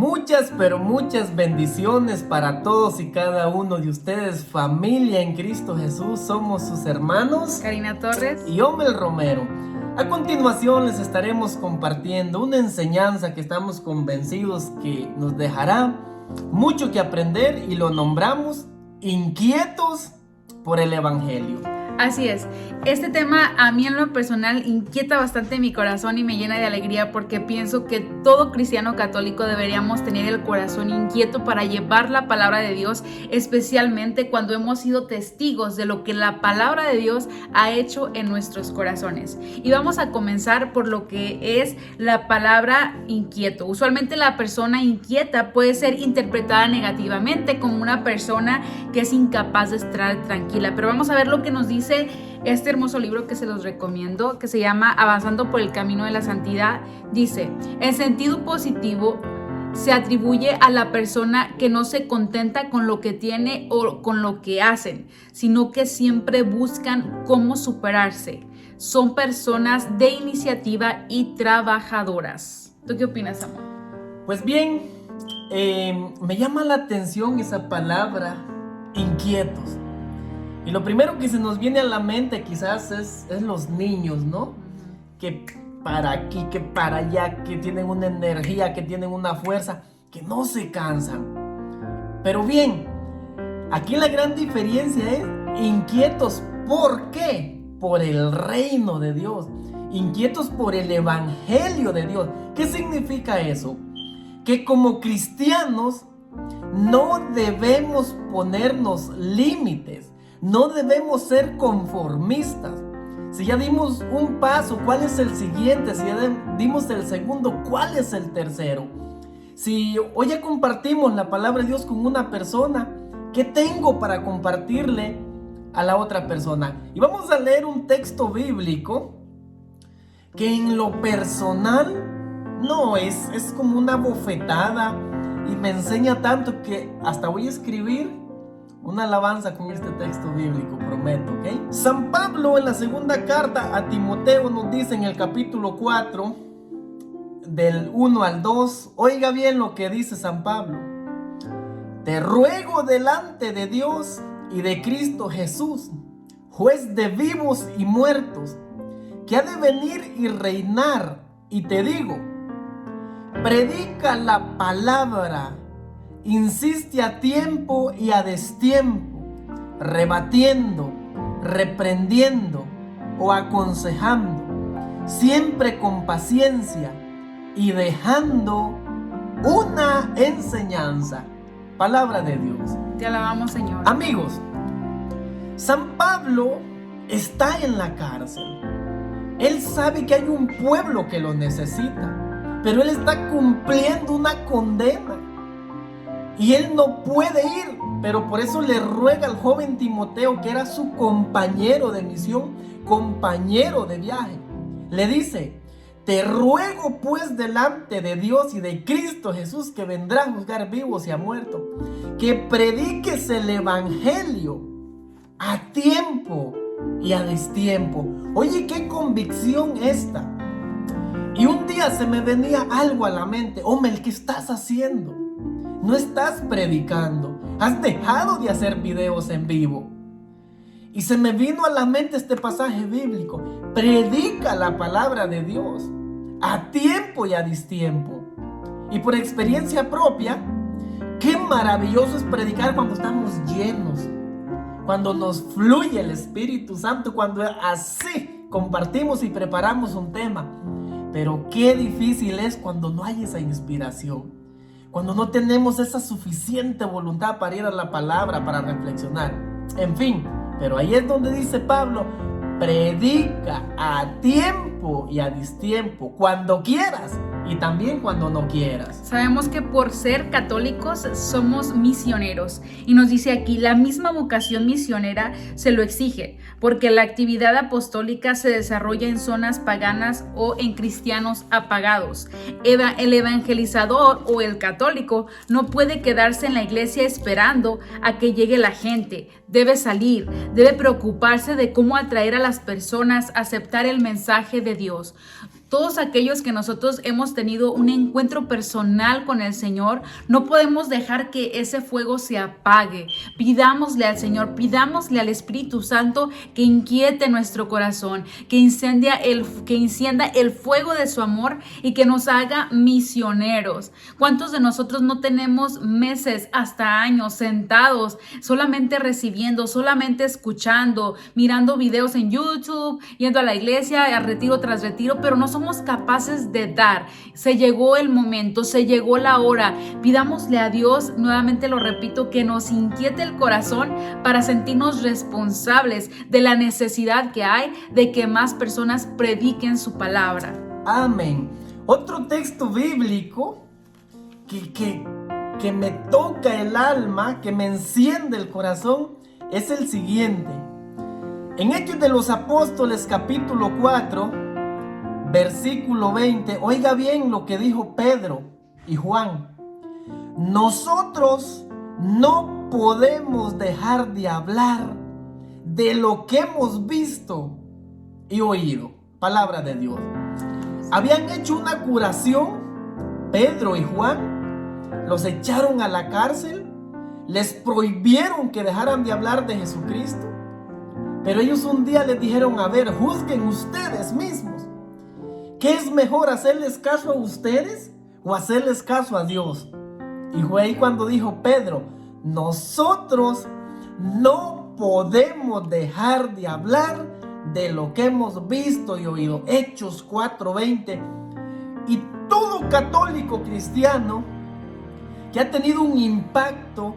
Muchas, pero muchas bendiciones para todos y cada uno de ustedes, familia en Cristo Jesús. Somos sus hermanos Karina Torres y Omel Romero. A continuación les estaremos compartiendo una enseñanza que estamos convencidos que nos dejará mucho que aprender y lo nombramos inquietos por el Evangelio. Así es, este tema a mí en lo personal inquieta bastante mi corazón y me llena de alegría porque pienso que todo cristiano católico deberíamos tener el corazón inquieto para llevar la palabra de Dios, especialmente cuando hemos sido testigos de lo que la palabra de Dios ha hecho en nuestros corazones. Y vamos a comenzar por lo que es la palabra inquieto. Usualmente la persona inquieta puede ser interpretada negativamente como una persona que es incapaz de estar tranquila, pero vamos a ver lo que nos dice este hermoso libro que se los recomiendo, que se llama Avanzando por el Camino de la Santidad. Dice: el sentido positivo se atribuye a la persona que no se contenta con lo que tiene o con lo que hacen, sino que siempre buscan cómo superarse. Son personas de iniciativa y trabajadoras. ¿Tú qué opinas, amor? Pues bien, me llama la atención esa palabra, inquietos. Y lo primero que se nos viene a la mente quizás es los niños, ¿no? Que para aquí, que para allá, que tienen una energía, que tienen una fuerza, que no se cansan. Pero bien, aquí la gran diferencia es inquietos. ¿Por qué? Por el reino de Dios. Inquietos por el evangelio de Dios. ¿Qué significa eso? Que como cristianos no debemos ponernos límites. No debemos ser conformistas. Si ya dimos un paso, ¿cuál es el siguiente? Si ya dimos el segundo, ¿cuál es el tercero? Si hoy ya compartimos la palabra de Dios con una persona, ¿qué tengo para compartirle a la otra persona? Y vamos a leer un texto bíblico que en lo personal no es como una bofetada y me enseña tanto que hasta voy a escribir una alabanza con este texto bíblico, prometo, ¿ok? San Pablo en la segunda carta a Timoteo nos dice en el capítulo 4, del 1 al 2, oiga bien lo que dice San Pablo. Te ruego delante de Dios y de Cristo Jesús, juez de vivos y muertos, que ha de venir y reinar, y te digo, predica la palabra, insiste a tiempo y a destiempo, rebatiendo, reprendiendo o aconsejando, siempre con paciencia y dejando una enseñanza. Palabra de Dios. Te alabamos, Señor. Amigos, San Pablo está en la cárcel. Él sabe que hay un pueblo que lo necesita, pero él está cumpliendo una condena. Y él no puede ir, pero por eso le ruega al joven Timoteo, que era su compañero de misión, compañero de viaje. Le dice, te ruego pues delante de Dios y de Cristo Jesús, que vendrá a juzgar vivos y a muertos, que prediques el evangelio a tiempo y a destiempo. Oye, qué convicción esta. Y un día se me venía algo a la mente. Hombre, ¿qué estás haciendo? No estás predicando, has dejado de hacer videos en vivo. Y se me vino a la mente este pasaje bíblico. Predica la palabra de Dios a tiempo y a destiempo. Y por experiencia propia, qué maravilloso es predicar cuando estamos llenos, cuando nos fluye el Espíritu Santo, cuando así compartimos y preparamos un tema. Pero qué difícil es cuando no hay esa inspiración, cuando no tenemos esa suficiente voluntad para ir a la palabra, para reflexionar. En fin, pero ahí es donde dice Pablo, predica a tiempo y a destiempo, cuando quieras y también cuando no quieras. Sabemos que por ser católicos somos misioneros y nos dice aquí, la misma vocación misionera se lo exige, porque la actividad apostólica se desarrolla en zonas paganas o en cristianos apagados. El evangelizador o el católico no puede quedarse en la iglesia esperando a que llegue la gente. Debe salir, debe preocuparse de cómo atraer a las personas a aceptar el mensaje de Dios. Todos aquellos que nosotros hemos tenido un encuentro personal con el Señor, no podemos dejar que ese fuego se apague. Pidámosle al Señor, pidámosle al Espíritu Santo que inquiete nuestro corazón, que encienda el fuego de su amor y que nos haga misioneros. ¿Cuántos de nosotros no tenemos meses, hasta años, sentados, solamente recibiendo, solamente escuchando, mirando videos en YouTube, yendo a la iglesia, a retiro tras retiro, pero no somos capaces de dar? Se llegó el momento, se llegó la hora. Pidámosle a Dios, nuevamente lo repito, que nos inquiete el corazón para sentirnos responsables de la necesidad que hay de que más personas prediquen su palabra. Amén. Otro texto bíblico que me toca el alma, que me enciende el corazón, es el siguiente. En Hechos de los Apóstoles, capítulo 4, versículo 20, oiga bien lo que dijo Pedro y Juan. Nosotros no podemos dejar de hablar de lo que hemos visto y oído. Palabra de Dios. Habían hecho una curación, Pedro y Juan, los echaron a la cárcel, les prohibieron que dejaran de hablar de Jesucristo, pero ellos un día les dijeron, a ver, juzguen ustedes mismos. ¿Qué es mejor, hacerles caso a ustedes o hacerles caso a Dios? Y fue ahí cuando dijo Pedro, nosotros no podemos dejar de hablar de lo que hemos visto y oído. Hechos 4:20. Y todo católico cristiano que ha tenido un impacto,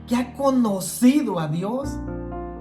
que ha conocido a Dios,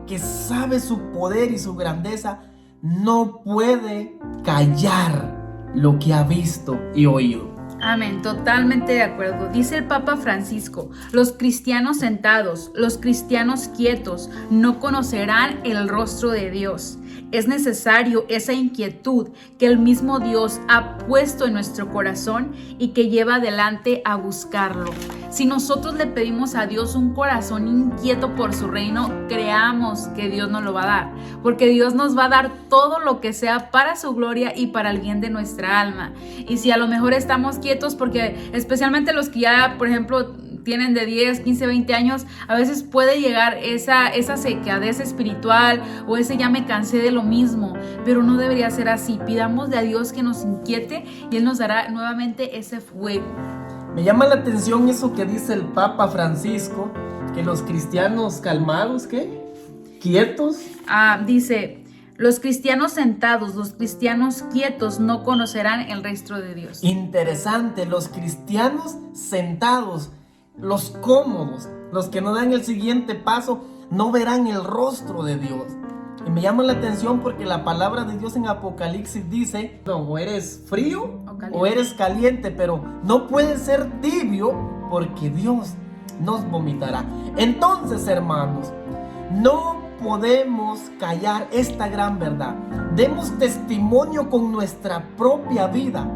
que sabe su poder y su grandeza, no puede callar lo que ha visto y oído. Amén, totalmente de acuerdo. Dice el Papa Francisco, los cristianos sentados, los cristianos quietos, no conocerán el rostro de Dios. Es necesario esa inquietud que el mismo Dios ha puesto en nuestro corazón y que lleva adelante a buscarlo. Si nosotros le pedimos a Dios un corazón inquieto por su reino, creamos que Dios nos lo va a dar, porque Dios nos va a dar todo lo que sea para su gloria y para el bien de nuestra alma. Y si a lo mejor estamos quietos, porque especialmente los que ya, por ejemplo, tienen de 10, 15, 20 años, a veces puede llegar esa secadez espiritual o ese ya me cansé de lo mismo, pero no debería ser así. Pidámosle a Dios que nos inquiete y Él nos dará nuevamente ese fuego. Me llama la atención eso que dice el Papa Francisco, que los cristianos calmados, ¿qué? ¿Quietos? Dice, los cristianos sentados, los cristianos quietos no conocerán el rostro de Dios. Interesante, los cristianos sentados, los cómodos, los que no dan el siguiente paso, no verán el rostro de Dios. Y me llama la atención porque la palabra de Dios en Apocalipsis dice, no, o eres frío o eres caliente, pero no puedes ser tibio porque Dios nos vomitará. Entonces, hermanos, no podemos callar esta gran verdad. Demos testimonio con nuestra propia vida.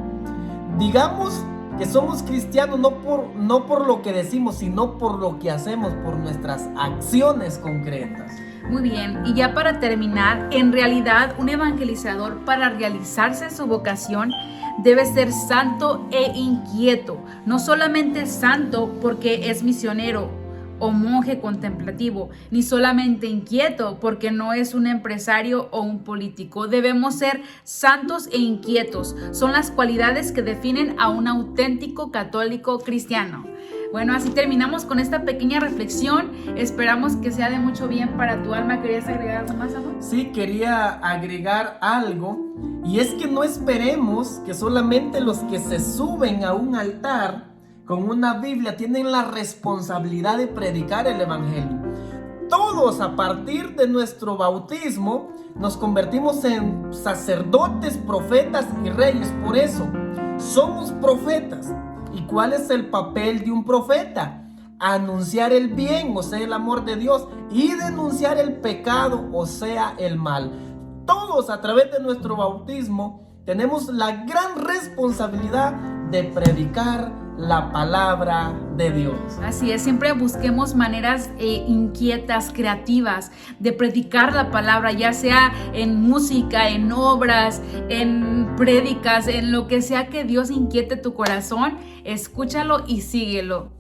Digamos que somos cristianos no por lo que decimos, sino por lo que hacemos, por nuestras acciones concretas. Muy bien, y ya para terminar, en realidad un evangelizador, para realizarse su vocación, debe ser santo e inquieto. No solamente santo porque es misionero o monje contemplativo, ni solamente inquieto porque no es un empresario o un político. Debemos ser santos e inquietos. Son las cualidades que definen a un auténtico católico cristiano. Bueno, así terminamos con esta pequeña reflexión. Esperamos que sea de mucho bien para tu alma. ¿Querías agregar algo más, amor? Sí, quería agregar algo. Y es que no esperemos que solamente los que se suben a un altar con una Biblia tienen la responsabilidad de predicar el evangelio. Todos, a partir de nuestro bautismo, nos convertimos en sacerdotes, profetas y reyes. Por eso, somos profetas. ¿Y cuál es el papel de un profeta? Anunciar el bien, o sea, el amor de Dios, y denunciar el pecado, o sea, el mal. Todos, a través de nuestro bautismo, tenemos la gran responsabilidad de predicar la palabra de Dios. Así es, siempre busquemos maneras inquietas, creativas de predicar la palabra, ya sea en música, en obras, en prédicas, en lo que sea que Dios inquiete tu corazón, escúchalo y síguelo.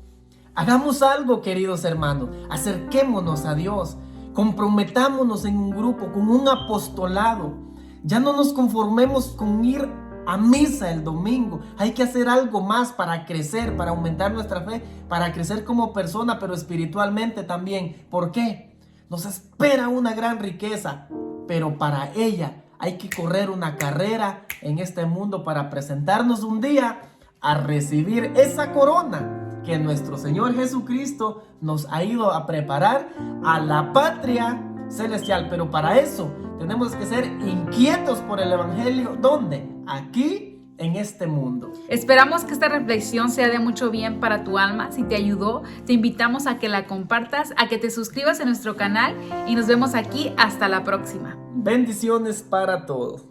Hagamos algo, queridos hermanos, acerquémonos a Dios, comprometámonos en un grupo, con un apostolado. Ya no nos conformemos con ir a misa el domingo. Hay que hacer algo más para crecer, para aumentar nuestra fe, para crecer como persona, pero espiritualmente también. ¿Por qué? Nos espera una gran riqueza, pero para ella hay que correr una carrera en este mundo para presentarnos un día a recibir esa corona que nuestro Señor Jesucristo nos ha ido a preparar a la patria celestial. Pero para eso tenemos que ser inquietos por el Evangelio. ¿Dónde? Aquí, en este mundo. Esperamos que esta reflexión sea de mucho bien para tu alma. Si te ayudó, te invitamos a que la compartas, a que te suscribas a nuestro canal y nos vemos aquí hasta la próxima. Bendiciones para todos.